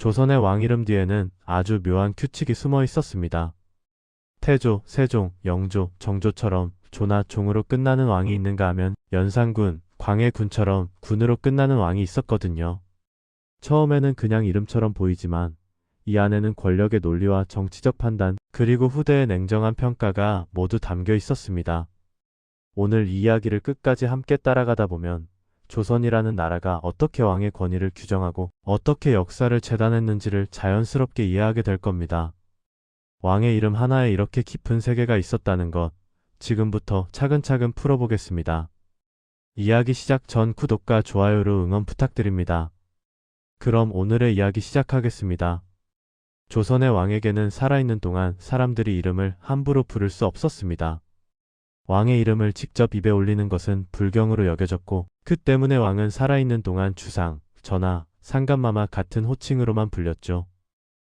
조선의 왕 이름 뒤에는 아주 묘한 규칙이 숨어 있었습니다. 태조, 세종, 영조, 정조처럼 조나 종으로 끝나는 왕이 있는가 하면 연산군, 광해군처럼 군으로 끝나는 왕이 있었거든요. 처음에는 그냥 이름처럼 보이지만 이 안에는 권력의 논리와 정치적 판단, 그리고 후대의 냉정한 평가가 모두 담겨 있었습니다. 오늘 이 이야기를 끝까지 함께 따라가다 보면 조선이라는 나라가 어떻게 왕의 권위를 규정하고 어떻게 역사를 재단했는지를 자연스럽게 이해하게 될 겁니다. 왕의 이름 하나에 이렇게 깊은 세계가 있었다는 것, 지금부터 차근차근 풀어보겠습니다. 이야기 시작 전 구독과 좋아요로 응원 부탁드립니다. 그럼 오늘의 이야기 시작하겠습니다. 조선의 왕에게는 살아있는 동안 사람들이 이름을 함부로 부를 수 없었습니다. 왕의 이름을 직접 입에 올리는 것은 불경으로 여겨졌고, 그 때문에 왕은 살아있는 동안 주상, 전하, 상감마마 같은 호칭으로만 불렸죠.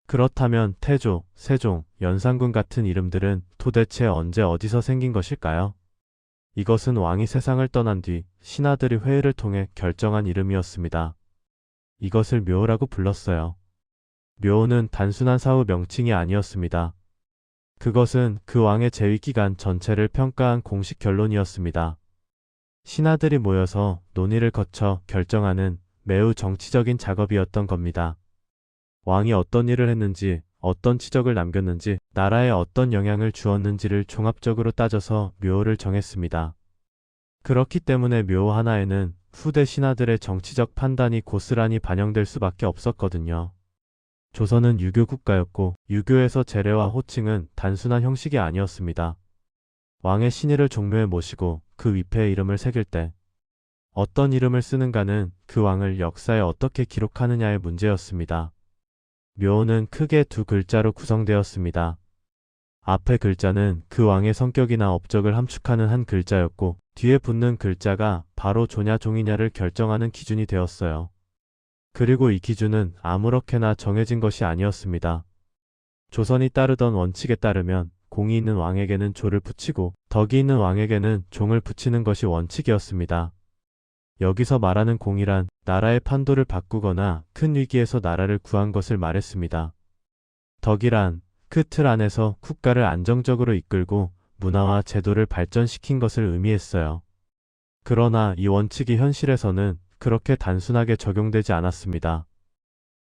그렇다면 태조, 세종, 연산군 같은 이름들은 도대체 언제 어디서 생긴 것일까요? 이것은 왕이 세상을 떠난 뒤 신하들이 회의를 통해 결정한 이름이었습니다. 이것을 묘라고 불렀어요. 묘는 단순한 사후 명칭이 아니었습니다. 그것은 그 왕의 재위기간 전체를 평가한 공식 결론이었습니다. 신하들이 모여서 논의를 거쳐 결정하는 매우 정치적인 작업이었던 겁니다. 왕이 어떤 일을 했는지, 어떤 치적을 남겼는지, 나라에 어떤 영향을 주었는지를 종합적으로 따져서 묘를 정했습니다. 그렇기 때문에 묘 하나에는 후대 신하들의 정치적 판단이 고스란히 반영될 수밖에 없었거든요. 조선은 유교 국가였고 유교에서 제례와 호칭은 단순한 형식이 아니었습니다. 왕의 신의를 종묘에 모시고 그 위패에 이름을 새길 때 어떤 이름을 쓰는가는 그 왕을 역사에 어떻게 기록하느냐의 문제였습니다. 묘는 크게 두 글자로 구성되었습니다. 앞의 글자는 그 왕의 성격이나 업적을 함축하는 한 글자였고 뒤에 붙는 글자가 바로 조냐 종이냐를 결정하는 기준이 되었어요. 그리고 이 기준은 아무렇게나 정해진 것이 아니었습니다. 조선이 따르던 원칙에 따르면 공이 있는 왕에게는 조를 붙이고 덕이 있는 왕에게는 종을 붙이는 것이 원칙이었습니다. 여기서 말하는 공이란 나라의 판도를 바꾸거나 큰 위기에서 나라를 구한 것을 말했습니다. 덕이란 그 틀 안에서 국가를 안정적으로 이끌고 문화와 제도를 발전시킨 것을 의미했어요. 그러나 이 원칙이 현실에서는 그렇게 단순하게 적용되지 않았습니다.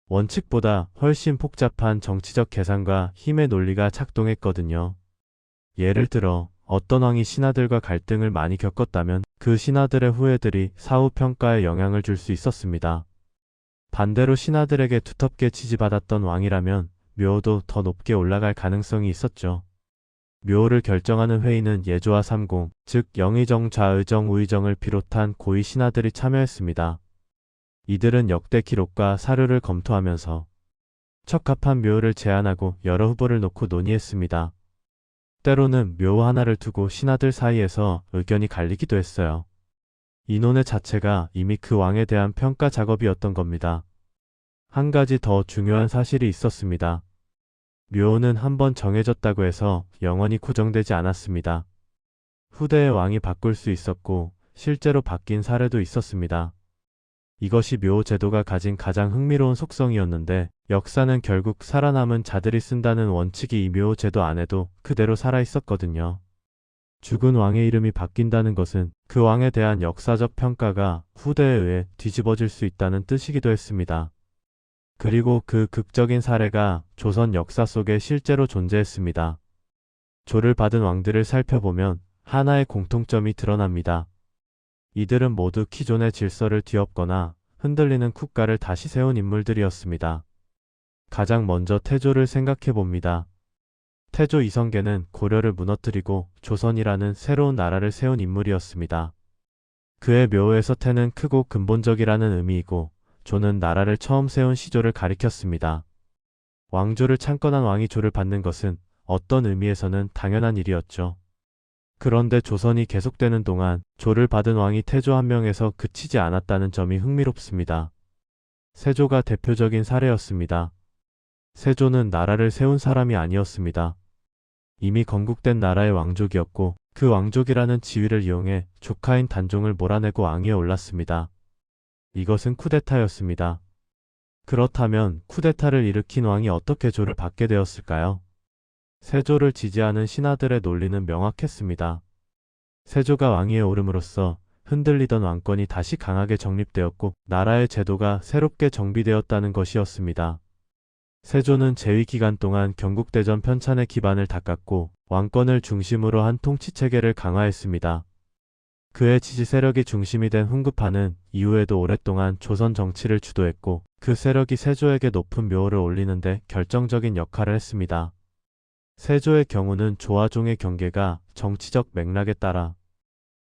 원칙보다 훨씬 복잡한 정치적 계산과 힘의 논리가 작동했거든요. 예를 들어 어떤 왕이 신하들과 갈등을 많이 겪었다면 그 신하들의 후예들이 사후 평가에 영향을 줄 수 있었습니다. 반대로 신하들에게 두텁게 지지받았던 왕이라면 묘도 더 높게 올라갈 가능성이 있었죠. 묘를 결정하는 회의는 예조와 삼공, 즉 영의정, 좌의정, 우의정을 비롯한 고위 신하들이 참여했습니다. 이들은 역대 기록과 사료를 검토하면서 적합한 묘를 제안하고 여러 후보를 놓고 논의했습니다. 때로는 묘 하나를 두고 신하들 사이에서 의견이 갈리기도 했어요. 이 논의 자체가 이미 그 왕에 대한 평가 작업이었던 겁니다. 한 가지 더 중요한 사실이 있었습니다. 묘는 한번 정해졌다고 해서 영원히 고정되지 않았습니다. 후대의 왕이 바꿀 수 있었고 실제로 바뀐 사례도 있었습니다. 이것이 묘 제도가 가진 가장 흥미로운 속성이었는데 역사는 결국 살아남은 자들이 쓴다는 원칙이 이 묘 제도 안에도 그대로 살아있었거든요. 죽은 왕의 이름이 바뀐다는 것은 그 왕에 대한 역사적 평가가 후대에 의해 뒤집어질 수 있다는 뜻이기도 했습니다. 그리고 그 극적인 사례가 조선 역사 속에 실제로 존재했습니다. 조를 받은 왕들을 살펴보면 하나의 공통점이 드러납니다. 이들은 모두 기존의 질서를 뒤엎거나 흔들리는 국가를 다시 세운 인물들이었습니다. 가장 먼저 태조를 생각해 봅니다. 태조 이성계는 고려를 무너뜨리고 조선이라는 새로운 나라를 세운 인물이었습니다. 그의 묘에서 태는 크고 근본적이라는 의미이고 조는 나라를 처음 세운 시조를 가리켰습니다. 왕조를 창건한 왕이 조를 받는 것은 어떤 의미에서는 당연한 일이었죠. 그런데 조선이 계속되는 동안 조를 받은 왕이 태조 한 명에서 그치지 않았다는 점이 흥미롭습니다. 세조가 대표적인 사례였습니다. 세조는 나라를 세운 사람이 아니었습니다. 이미 건국된 나라의 왕족이었고 그 왕족이라는 지위를 이용해 조카인 단종을 몰아내고 왕위에 올랐습니다. 이것은 쿠데타였습니다. 그렇다면 쿠데타를 일으킨 왕이 어떻게 조를 받게 되었을까요? 세조를 지지하는 신하들의 논리는 명확했습니다. 세조가 왕위에 오름으로써 흔들리던 왕권이 다시 강하게 정립되었고 나라의 제도가 새롭게 정비되었다는 것이었습니다. 세조는 재위 기간 동안 경국대전 편찬의 기반을 닦았고 왕권을 중심으로 한 통치체계를 강화했습니다. 그의 지지 세력이 중심이 된 훈급하는 이후에도 오랫동안 조선 정치를 주도했고 그 세력이 세조에게 높은 묘호를 올리는데 결정적인 역할을 했습니다. 세조의 경우는 조와 종의 경계가 정치적 맥락에 따라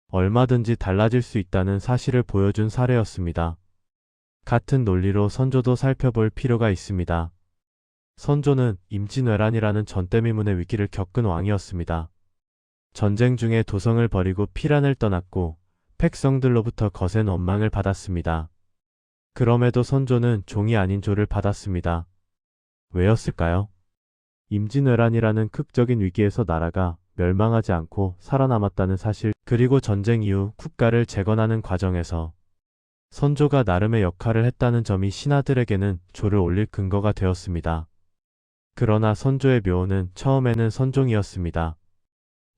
얼마든지 달라질 수 있다는 사실을 보여준 사례였습니다. 같은 논리로 선조도 살펴볼 필요가 있습니다. 선조는 임진왜란이라는 전대미문의 위기를 겪은 왕이었습니다. 전쟁 중에 도성을 버리고 피란을 떠났고 백성들로부터 거센 원망을 받았습니다. 그럼에도 선조는 종이 아닌 조를 받았습니다. 왜였을까요? 임진왜란이라는 극적인 위기에서 나라가 멸망하지 않고 살아남았다는 사실, 그리고 전쟁 이후 국가를 재건하는 과정에서 선조가 나름의 역할을 했다는 점이 신하들에게는 조를 올릴 근거가 되었습니다. 그러나 선조의 묘호는 처음에는 선종이었습니다.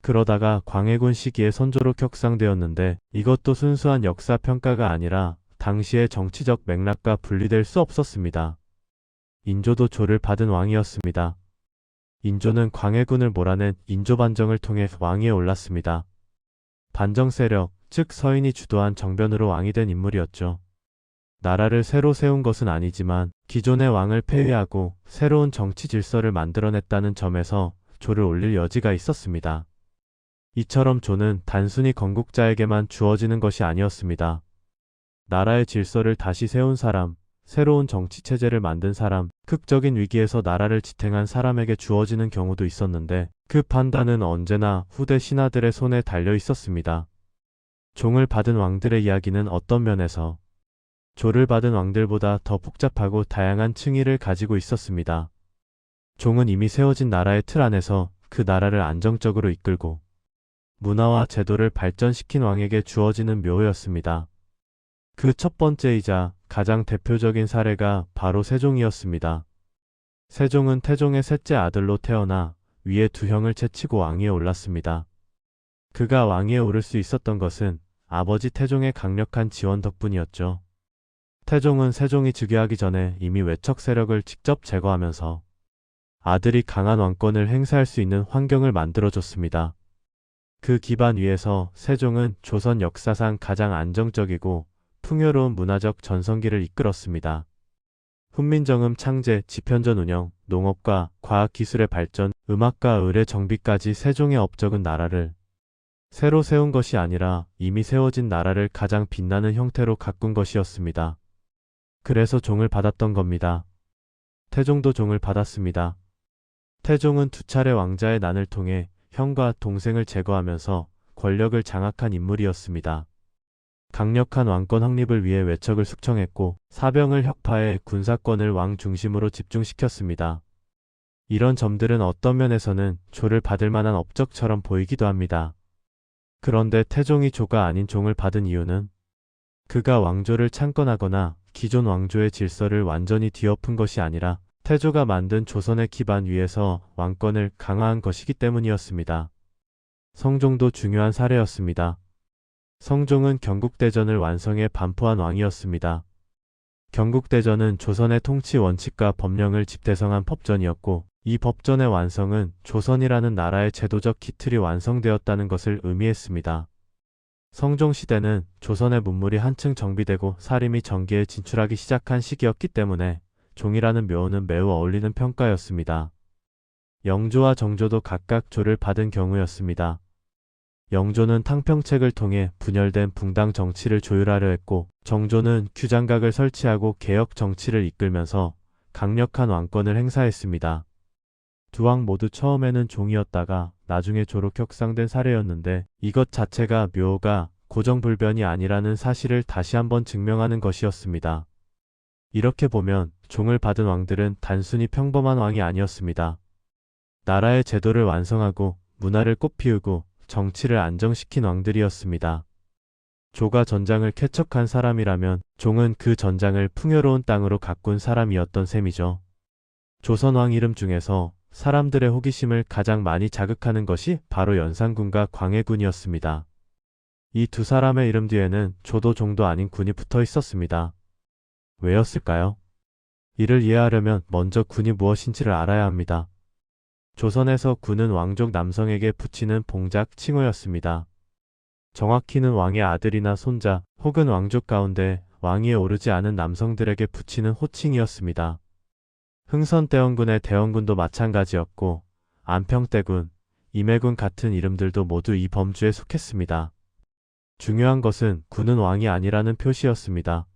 그러다가 광해군 시기에 선조로 격상되었는데 이것도 순수한 역사 평가가 아니라 당시의 정치적 맥락과 분리될 수 없었습니다. 인조도 조를 받은 왕이었습니다. 인조는 광해군을 몰아낸 인조반정을 통해 왕위에 올랐습니다. 반정 세력, 즉 서인이 주도한 정변으로 왕이 된 인물이었죠. 나라를 새로 세운 것은 아니지만 기존의 왕을 폐위하고 새로운 정치 질서를 만들어냈다는 점에서 조를 올릴 여지가 있었습니다. 이처럼 조는 단순히 건국자에게만 주어지는 것이 아니었습니다. 나라의 질서를 다시 세운 사람, 새로운 정치체제를 만든 사람, 극적인 위기에서 나라를 지탱한 사람에게 주어지는 경우도 있었는데 그 판단은 언제나 후대 신하들의 손에 달려 있었습니다. 종을 받은 왕들의 이야기는 어떤 면에서 조를 받은 왕들보다 더 복잡하고 다양한 층위를 가지고 있었습니다. 종은 이미 세워진 나라의 틀 안에서 그 나라를 안정적으로 이끌고 문화와 제도를 발전시킨 왕에게 주어지는 묘호였습니다. 그 첫 번째이자 가장 대표적인 사례가 바로 세종이었습니다. 세종은 태종의 셋째 아들로 태어나 위에 두 형을 제치고 왕위에 올랐습니다. 그가 왕위에 오를 수 있었던 것은 아버지 태종의 강력한 지원 덕분이었죠. 태종은 세종이 즉위하기 전에 이미 외척 세력을 직접 제거하면서 아들이 강한 왕권을 행사할 수 있는 환경을 만들어줬습니다. 그 기반 위에서 세종은 조선 역사상 가장 안정적이고 풍요로운 문화적 전성기를 이끌었습니다. 훈민정음 창제, 집현전 운영, 농업과 과학기술의 발전, 음악과 의례 정비까지 세종의 업적은 나라를 새로 세운 것이 아니라 이미 세워진 나라를 가장 빛나는 형태로 가꾼 것이었습니다. 그래서 종을 받았던 겁니다. 태종도 종을 받았습니다. 태종은 두 차례 왕자의 난을 통해 형과 동생을 제거하면서 권력을 장악한 인물이었습니다. 강력한 왕권 확립을 위해 외척을 숙청했고 사병을 혁파해 군사권을 왕 중심으로 집중시켰습니다. 이런 점들은 어떤 면에서는 조를 받을 만한 업적처럼 보이기도 합니다. 그런데 태종이 조가 아닌 종을 받은 이유는 그가 왕조를 창건하거나 기존 왕조의 질서를 완전히 뒤엎은 것이 아니라 태조가 만든 조선의 기반 위에서 왕권을 강화한 것이기 때문이었습니다. 성종도 중요한 사례였습니다. 성종은 경국대전을 완성해 반포한 왕이었습니다. 경국대전은 조선의 통치 원칙과 법령을 집대성한 법전이었고 이 법전의 완성은 조선이라는 나라의 제도적 기틀이 완성되었다는 것을 의미했습니다. 성종시대는 조선의 문물이 한층 정비되고 사림이 정기에 진출하기 시작한 시기였기 때문에 종이라는 묘호는 매우 어울리는 평가였습니다. 영조와 정조도 각각 조를 받은 경우였습니다. 영조는 탕평책을 통해 분열된 붕당 정치를 조율하려 했고 정조는 규장각을 설치하고 개혁 정치를 이끌면서 강력한 왕권을 행사했습니다. 두 왕 모두 처음에는 종이었다가 나중에 조로 격상된 사례였는데 이것 자체가 묘호가 고정불변이 아니라는 사실을 다시 한번 증명하는 것이었습니다. 이렇게 보면 종을 받은 왕들은 단순히 평범한 왕이 아니었습니다. 나라의 제도를 완성하고 문화를 꽃피우고 정치를 안정시킨 왕들이었습니다. 조가 전장을 개척한 사람이라면 종은 그 전장을 풍요로운 땅으로 가꾼 사람이었던 셈이죠. 조선왕 이름 중에서 사람들의 호기심을 가장 많이 자극하는 것이 바로 연산군과 광해군이었습니다. 이 두 사람의 이름 뒤에는 조도 종도 아닌 군이 붙어 있었습니다. 왜였을까요? 이를 이해하려면 먼저 군이 무엇인지를 알아야 합니다. 조선에서 군은 왕족 남성에게 붙이는 봉작 칭호였습니다. 정확히는 왕의 아들이나 손자 혹은 왕족 가운데 왕위에 오르지 않은 남성들에게 붙이는 호칭이었습니다. 흥선대원군의 대원군도 마찬가지였고 안평대군, 임해군 같은 이름들도 모두 이 범주에 속했습니다. 중요한 것은 군은 왕이 아니라는 표시였습니다.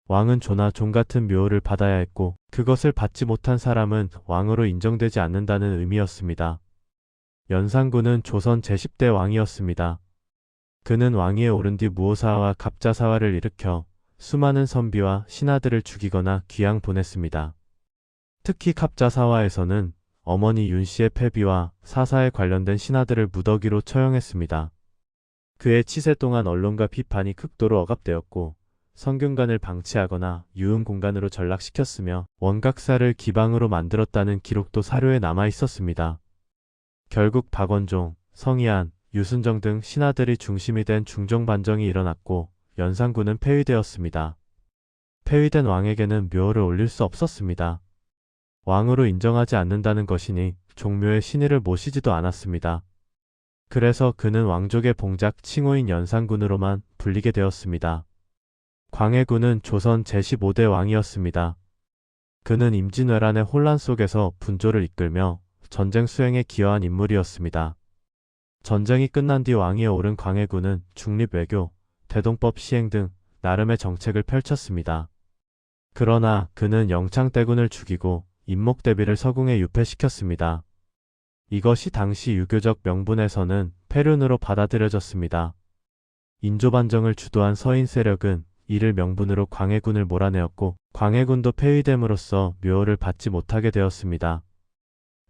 왕은 조나 종 같은 묘호를 받아야 했고 그것을 받지 못한 사람은 왕으로 인정되지 않는다는 의미였습니다. 연산군은 조선 제10대 왕이었습니다. 그는 왕위에 오른 뒤 무오사와 갑자사화를 일으켜 수많은 선비와 신하들을 죽이거나 귀양 보냈습니다. 특히 갑자사화에서는 어머니 윤씨의 패비와 사사에 관련된 신하들을 무더기로 처형했습니다. 그의 치세 동안 언론과 비판이 극도로 억압되었고 성균관을 방치하거나 유흥공간으로 전락시켰으며 원각사를 기방으로 만들었다는 기록도 사료에 남아 있었습니다. 결국 박원종, 성희안, 유순정 등 신하들이 중심이 된 중종반정이 일어났고 연산군은 폐위되었습니다. 폐위된 왕에게는 묘호를 올릴 수 없었습니다. 왕으로 인정하지 않는다는 것이니 종묘에 신의를 모시지도 않았습니다. 그래서 그는 왕족의 봉작 칭호인 연산군으로만 불리게 되었습니다. 광해군은 조선 제15대 왕이었습니다. 그는 임진왜란의 혼란 속에서 분조를 이끌며 전쟁 수행에 기여한 인물이었습니다. 전쟁이 끝난 뒤 왕위에 오른 광해군은 중립외교, 대동법 시행 등 나름의 정책을 펼쳤습니다. 그러나 그는 영창대군을 죽이고 임목대비를 서궁에 유폐시켰습니다. 이것이 당시 유교적 명분에서는 폐륜으로 받아들여졌습니다. 인조반정을 주도한 서인 세력은 이를 명분으로 광해군을 몰아내었고 광해군도 폐위됨으로써 묘호를 받지 못하게 되었습니다.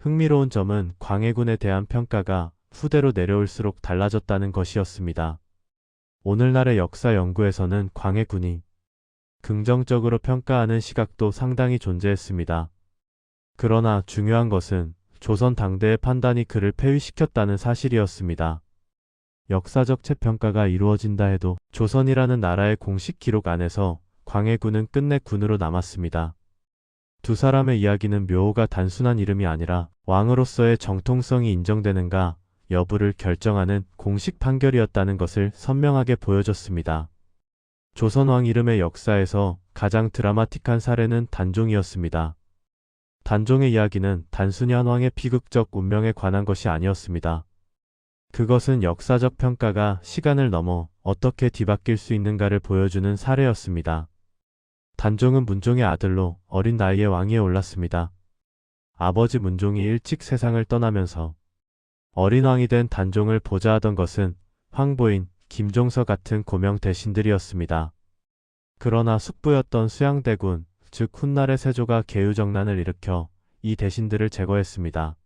흥미로운 점은 광해군에 대한 평가가 후대로 내려올수록 달라졌다는 것이었습니다. 오늘날의 역사 연구에서는 광해군이 긍정적으로 평가하는 시각도 상당히 존재했습니다. 그러나 중요한 것은 조선 당대의 판단이 그를 폐위시켰다는 사실이었습니다. 역사적 재평가가 이루어진다 해도 조선이라는 나라의 공식 기록 안에서 광해군은 끝내 군으로 남았습니다. 두 사람의 이야기는 묘호가 단순한 이름이 아니라 왕으로서의 정통성이 인정되는가 여부를 결정하는 공식 판결이었다는 것을 선명하게 보여줬습니다. 조선왕 이름의 역사에서 가장 드라마틱한 사례는 단종이었습니다. 단종의 이야기는 단순히 한 왕의 비극적 운명에 관한 것이 아니었습니다. 그것은 역사적 평가가 시간을 넘어 어떻게 뒤바뀔 수 있는가를 보여주는 사례였습니다. 단종은 문종의 아들로 어린 나이에 왕위에 올랐습니다. 아버지 문종이 일찍 세상을 떠나면서 어린 왕이 된 단종을 보좌하던 것은 황보인, 김종서 같은 고명 대신들이었습니다. 그러나 숙부였던 수양대군, 즉 훗날의 세조가 계유정난을 일으켜 이 대신들을 제거했습니다.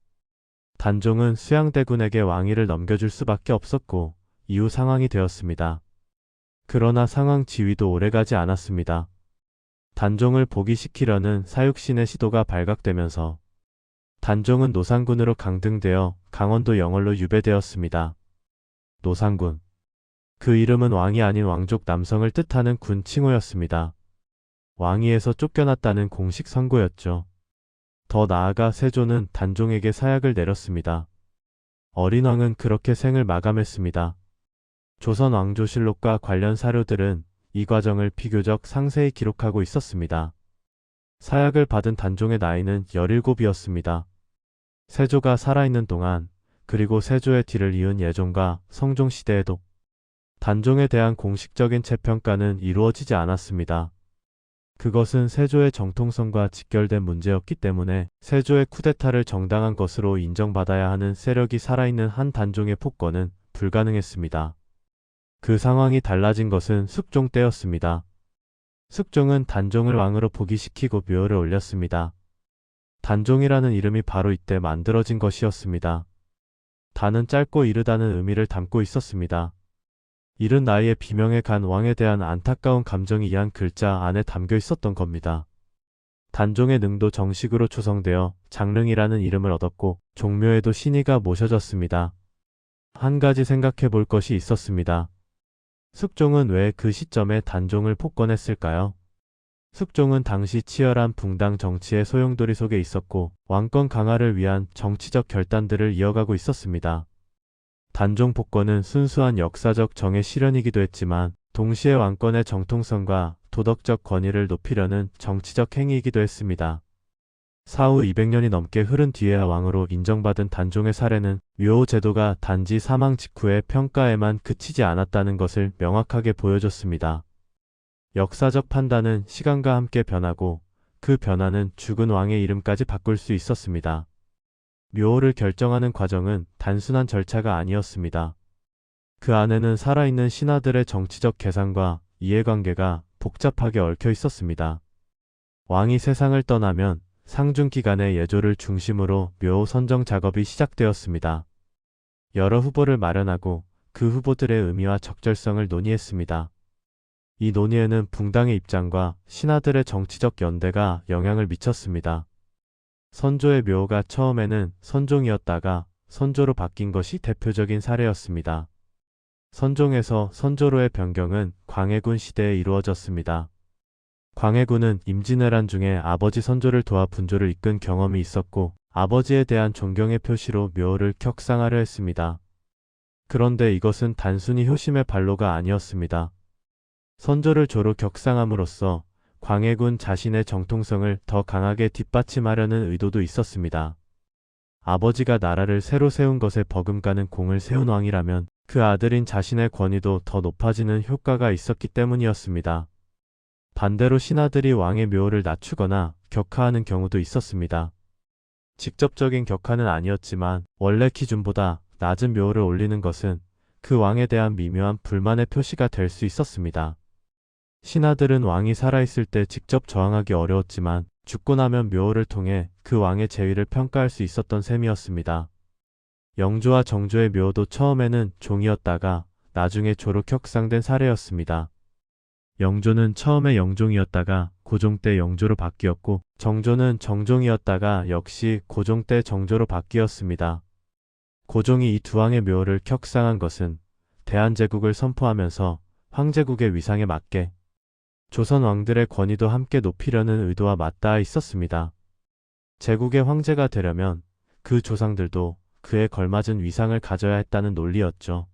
단종은 수양대군에게 왕위를 넘겨줄 수밖에 없었고 이후 상황이 되었습니다. 그러나 상황 지위도 오래가지 않았습니다. 단종을 복위시키려는 사육신의 시도가 발각되면서 단종은 노상군으로 강등되어 강원도 영월로 유배되었습니다. 노상군. 그 이름은 왕이 아닌 왕족 남성을 뜻하는 군 칭호였습니다. 왕위에서 쫓겨났다는 공식 선고였죠. 더 나아가 세조는 단종에게 사약을 내렸습니다. 어린 왕은 그렇게 생을 마감했습니다. 조선 왕조실록과 관련 사료들은 이 과정을 비교적 상세히 기록하고 있었습니다. 사약을 받은 단종의 나이는 17이었습니다. 세조가 살아있는 동안 그리고 세조의 뒤를 이은 예종과 성종 시대에도 단종에 대한 공식적인 재평가는 이루어지지 않았습니다. 그것은 세조의 정통성과 직결된 문제였기 때문에 세조의 쿠데타를 정당한 것으로 인정받아야 하는 세력이 살아있는 한 단종의 폭거는 불가능했습니다. 그 상황이 달라진 것은 숙종 때였습니다. 숙종은 단종을 왕으로 복위시키고 묘호를 올렸습니다. 단종이라는 이름이 바로 이때 만들어진 것이었습니다. 단은 짧고 이르다는 의미를 담고 있었습니다. 이른 나이에 비명에 간 왕에 대한 안타까운 감정이 이 한 글자 안에 담겨 있었던 겁니다. 단종의 능도 정식으로 초성되어 장릉이라는 이름을 얻었고 종묘에도 신의가 모셔졌습니다. 한 가지 생각해 볼 것이 있었습니다. 숙종은 왜 그 시점에 단종을 폭권했을까요? 숙종은 당시 치열한 붕당 정치의 소용돌이 속에 있었고 왕권 강화를 위한 정치적 결단들을 이어가고 있었습니다. 단종 복권은 순수한 역사적 정의 실현이기도 했지만 동시에 왕권의 정통성과 도덕적 권위를 높이려는 정치적 행위이기도 했습니다. 사후 200년이 넘게 흐른 뒤에야 왕으로 인정받은 단종의 사례는 묘호 제도가 단지 사망 직후의 평가에만 그치지 않았다는 것을 명확하게 보여줬습니다. 역사적 판단은 시간과 함께 변하고 그 변화는 죽은 왕의 이름까지 바꿀 수 있었습니다. 묘호를 결정하는 과정은 단순한 절차가 아니었습니다. 그 안에는 살아있는 신하들의 정치적 계산과 이해관계가 복잡하게 얽혀 있었습니다. 왕이 세상을 떠나면 상중기간의 예조를 중심으로 묘호 선정 작업이 시작되었습니다. 여러 후보를 마련하고 그 후보들의 의미와 적절성을 논의했습니다. 이 논의에는 붕당의 입장과 신하들의 정치적 연대가 영향을 미쳤습니다. 선조의 묘호가 처음에는 선종이었다가 선조로 바뀐 것이 대표적인 사례였습니다. 선종에서 선조로의 변경은 광해군 시대에 이루어졌습니다. 광해군은 임진왜란 중에 아버지 선조를 도와 분조를 이끈 경험이 있었고 아버지에 대한 존경의 표시로 묘호를 격상하려 했습니다. 그런데 이것은 단순히 효심의 발로가 아니었습니다. 선조를 조로 격상함으로써 광해군 자신의 정통성을 더 강하게 뒷받침하려는 의도도 있었습니다. 아버지가 나라를 새로 세운 것에 버금가는 공을 세운 왕이라면 그 아들인 자신의 권위도 더 높아지는 효과가 있었기 때문이었습니다. 반대로 신하들이 왕의 묘호를 낮추거나 격하하는 경우도 있었습니다. 직접적인 격하는 아니었지만 원래 기준보다 낮은 묘호를 올리는 것은 그 왕에 대한 미묘한 불만의 표시가 될 수 있었습니다. 신하들은 왕이 살아있을 때 직접 저항하기 어려웠지만 죽고 나면 묘호를 통해 그 왕의 재위를 평가할 수 있었던 셈이었습니다. 영조와 정조의 묘호도 처음에는 종이었다가 나중에 조로 격상된 사례였습니다. 영조는 처음에 영종이었다가 고종 때 영조로 바뀌었고 정조는 정종이었다가 역시 고종 때 정조로 바뀌었습니다. 고종이 이 두 왕의 묘호를 격상한 것은 대한제국을 선포하면서 황제국의 위상에 맞게 조선 왕들의 권위도 함께 높이려는 의도와 맞닿아 있었습니다. 제국의 황제가 되려면 그 조상들도 그에 걸맞은 위상을 가져야 했다는 논리였죠.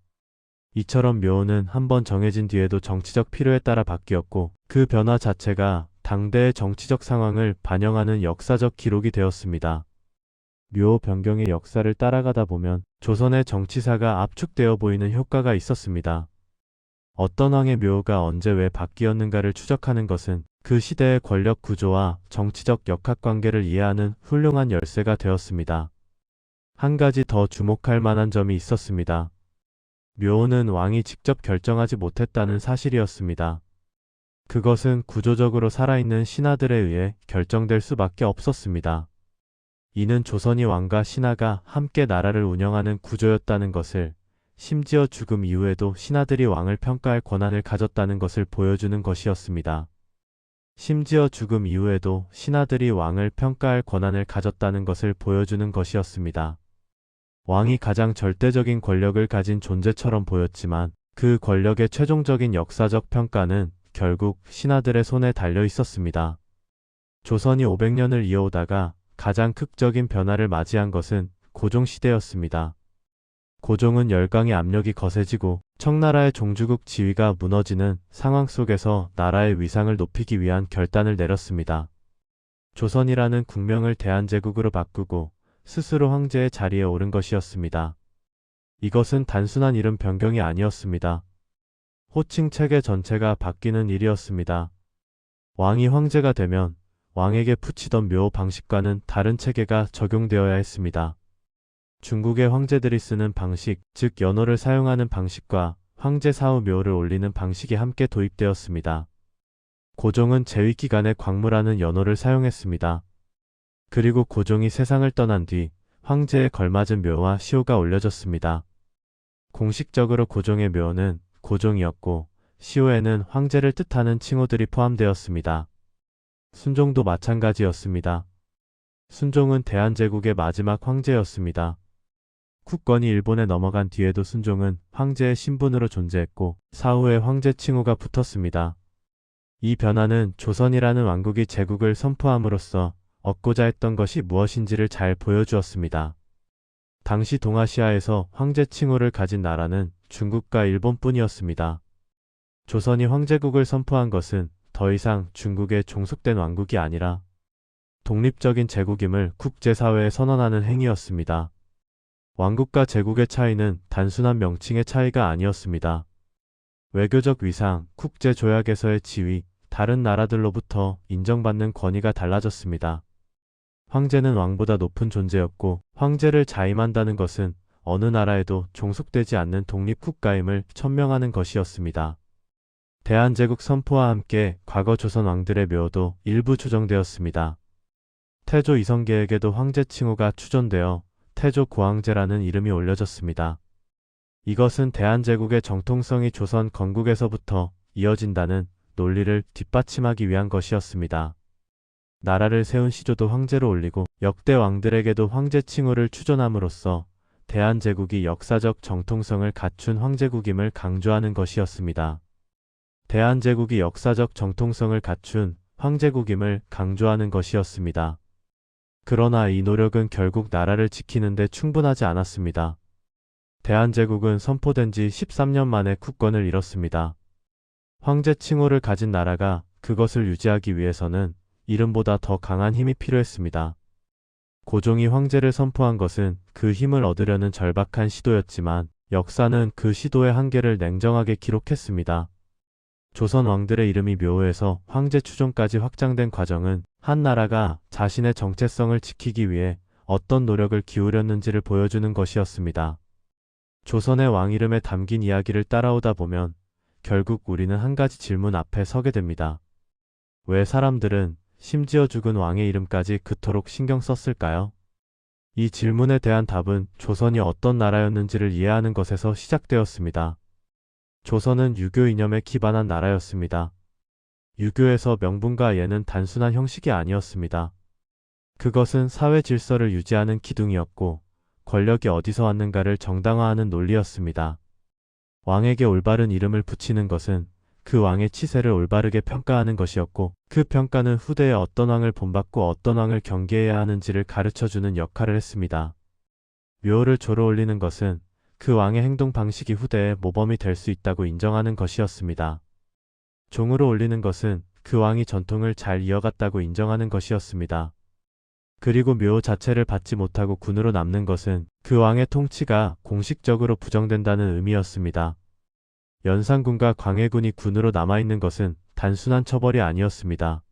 이처럼 묘호는 한번 정해진 뒤에도 정치적 필요에 따라 바뀌었고 그 변화 자체가 당대의 정치적 상황을 반영하는 역사적 기록이 되었습니다. 묘호 변경의 역사를 따라가다 보면 조선의 정치사가 압축되어 보이는 효과가 있었습니다. 어떤 왕의 묘호가 언제 왜 바뀌었는가를 추적하는 것은 그 시대의 권력 구조와 정치적 역학관계를 이해하는 훌륭한 열쇠가 되었습니다. 한 가지 더 주목할 만한 점이 있었습니다. 묘호는 왕이 직접 결정하지 못했다는 사실이었습니다. 그것은 구조적으로 살아있는 신하들에 의해 결정될 수밖에 없었습니다. 이는 조선이 왕과 신하가 함께 나라를 운영하는 구조였다는 것을, 심지어 죽음 이후에도 신하들이 왕을 평가할 권한을 가졌다는 것을 보여주는 것이었습니다. 심지어 죽음 이후에도 신하들이 왕을 평가할 권한을 가졌다는 것을 보여주는 것이었습니다. 왕이 가장 절대적인 권력을 가진 존재처럼 보였지만 그 권력의 최종적인 역사적 평가는 결국 신하들의 손에 달려 있었습니다. 조선이 500년을 이어오다가 가장 극적인 변화를 맞이한 것은 고종시대였습니다. 고종은 열강의 압력이 거세지고 청나라의 종주국 지위가 무너지는 상황 속에서 나라의 위상을 높이기 위한 결단을 내렸습니다. 조선이라는 국명을 대한제국으로 바꾸고 스스로 황제의 자리에 오른 것이었습니다. 이것은 단순한 이름 변경이 아니었습니다. 호칭 체계 전체가 바뀌는 일이었습니다. 왕이 황제가 되면 왕에게 붙이던 묘호 방식과는 다른 체계가 적용되어야 했습니다. 중국의 황제들이 쓰는 방식, 즉 연호를 사용하는 방식과 황제 사후 묘호를 올리는 방식이 함께 도입되었습니다. 고종은 재위 기간에 광무라는 연호를 사용했습니다. 그리고 고종이 세상을 떠난 뒤 황제에 걸맞은 묘와 시호가 올려졌습니다. 공식적으로 고종의 묘는 고종이었고 시호에는 황제를 뜻하는 칭호들이 포함되었습니다. 순종도 마찬가지였습니다. 순종은 대한제국의 마지막 황제였습니다. 국권이 일본에 넘어간 뒤에도 순종은 황제의 신분으로 존재했고 사후에 황제 칭호가 붙었습니다. 이 변화는 조선이라는 왕국이 제국을 선포함으로써 얻고자 했던 것이 무엇인지를 잘 보여주었습니다. 당시 동아시아에서 황제 칭호를 가진 나라는 중국과 일본뿐이었습니다. 조선이 황제국을 선포한 것은 더 이상 중국에 종속된 왕국이 아니라 독립적인 제국임을 국제사회에 선언하는 행위였습니다. 왕국과 제국의 차이는 단순한 명칭의 차이가 아니었습니다. 외교적 위상, 국제조약에서의 지위, 다른 나라들로부터 인정받는 권위가 달라졌습니다. 황제는 왕보다 높은 존재였고 황제를 자임한다는 것은 어느 나라에도 종속되지 않는 독립국가임을 천명하는 것이었습니다. 대한제국 선포와 함께 과거 조선 왕들의 묘도 일부 조정되었습니다. 태조 이성계에게도 황제 칭호가 추존되어 태조 고황제라는 이름이 올려졌습니다. 이것은 대한제국의 정통성이 조선 건국에서부터 이어진다는 논리를 뒷받침하기 위한 것이었습니다. 나라를 세운 시조도 황제로 올리고 역대 왕들에게도 황제 칭호를 추존함으로써 대한제국이 역사적 정통성을 갖춘 황제국임을 강조하는 것이었습니다. 대한제국이 역사적 정통성을 갖춘 황제국임을 강조하는 것이었습니다. 그러나 이 노력은 결국 나라를 지키는 데 충분하지 않았습니다. 대한제국은 선포된 지 13년 만에 국권을 잃었습니다. 황제 칭호를 가진 나라가 그것을 유지하기 위해서는 이름보다 더 강한 힘이 필요했습니다. 고종이 황제를 선포한 것은 그 힘을 얻으려는 절박한 시도였지만 역사는 그 시도의 한계를 냉정하게 기록했습니다. 조선 왕들의 이름이 묘에서 황제 추존까지 확장된 과정은 한 나라가 자신의 정체성을 지키기 위해 어떤 노력을 기울였는지를 보여주는 것이었습니다. 조선의 왕 이름에 담긴 이야기를 따라오다 보면 결국 우리는 한 가지 질문 앞에 서게 됩니다. 왜 사람들은 심지어 죽은 왕의 이름까지 그토록 신경 썼을까요? 이 질문에 대한 답은 조선이 어떤 나라였는지를 이해하는 것에서 시작되었습니다. 조선은 유교 이념에 기반한 나라였습니다. 유교에서 명분과 예는 단순한 형식이 아니었습니다. 그것은 사회 질서를 유지하는 기둥이었고 권력이 어디서 왔는가를 정당화하는 논리였습니다. 왕에게 올바른 이름을 붙이는 것은 그 왕의 치세를 올바르게 평가하는 것이었고 그 평가는 후대에 어떤 왕을 본받고 어떤 왕을 경계해야 하는지를 가르쳐주는 역할을 했습니다. 묘를 조로 올리는 것은 그 왕의 행동 방식이 후대에 모범이 될 수 있다고 인정하는 것이었습니다. 종으로 올리는 것은 그 왕이 전통을 잘 이어갔다고 인정하는 것이었습니다. 그리고 묘 자체를 받지 못하고 군으로 남는 것은 그 왕의 통치가 공식적으로 부정된다는 의미였습니다. 연산군과 광해군이 군으로 남아있는 것은 단순한 처벌이 아니었습니다.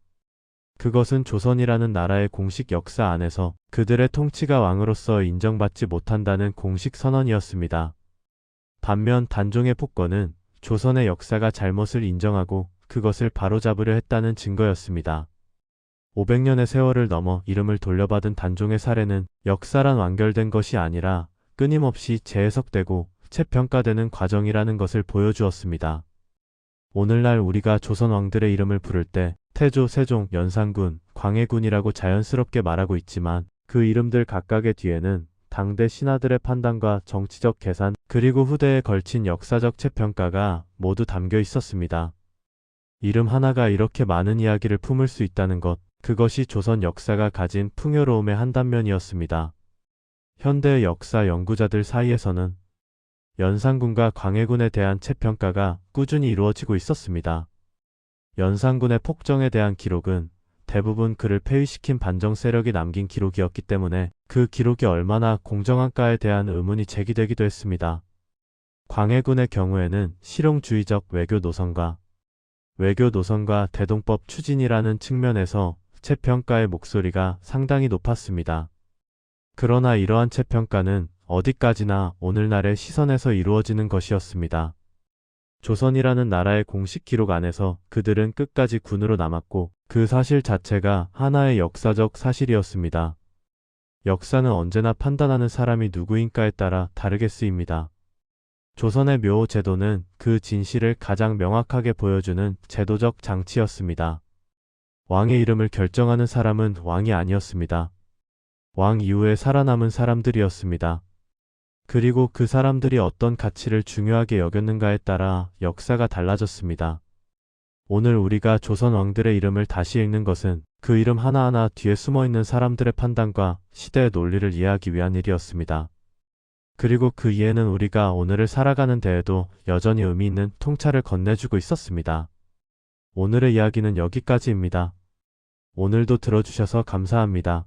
그것은 조선이라는 나라의 공식 역사 안에서 그들의 통치가 왕으로서 인정받지 못한다는 공식 선언이었습니다. 반면 단종의 폭거는 조선의 역사가 잘못을 인정하고 그것을 바로잡으려 했다는 증거였습니다. 500년의 세월을 넘어 이름을 돌려받은 단종의 사례는 역사란 완결된 것이 아니라 끊임없이 재해석되고 재평가되는 과정이라는 것을 보여주었습니다. 오늘날 우리가 조선 왕들의 이름을 부를 때 태조, 세종, 연산군, 광해군이라고 자연스럽게 말하고 있지만 그 이름들 각각의 뒤에는 당대 신하들의 판단과 정치적 계산 그리고 후대에 걸친 역사적 재평가가 모두 담겨 있었습니다. 이름 하나가 이렇게 많은 이야기를 품을 수 있다는 것, 그것이 조선 역사가 가진 풍요로움의 한 단면이었습니다. 현대의 역사 연구자들 사이에서는 연산군과 광해군에 대한 재평가가 꾸준히 이루어지고 있었습니다. 연산군의 폭정에 대한 기록은 대부분 그를 폐위시킨 반정 세력이 남긴 기록이었기 때문에 그 기록이 얼마나 공정한가에 대한 의문이 제기되기도 했습니다. 광해군의 경우에는 실용주의적 외교 노선과 대동법 추진이라는 측면에서 재평가의 목소리가 상당히 높았습니다. 그러나 이러한 재평가는 어디까지나 오늘날의 시선에서 이루어지는 것이었습니다. 조선이라는 나라의 공식 기록 안에서 그들은 끝까지 군으로 남았고 그 사실 자체가 하나의 역사적 사실이었습니다. 역사는 언제나 판단하는 사람이 누구인가에 따라 다르게 쓰입니다. 조선의 묘 제도는 그 진실을 가장 명확하게 보여주는 제도적 장치였습니다. 왕의 이름을 결정하는 사람은 왕이 아니었습니다. 왕 이후에 살아남은 사람들이었습니다. 그리고 그 사람들이 어떤 가치를 중요하게 여겼는가에 따라 역사가 달라졌습니다. 오늘 우리가 조선 왕들의 이름을 다시 읽는 것은 그 이름 하나하나 뒤에 숨어있는 사람들의 판단과 시대의 논리를 이해하기 위한 일이었습니다. 그리고 그 이해는 우리가 오늘을 살아가는 데에도 여전히 의미 있는 통찰을 건네주고 있었습니다. 오늘의 이야기는 여기까지입니다. 오늘도 들어주셔서 감사합니다.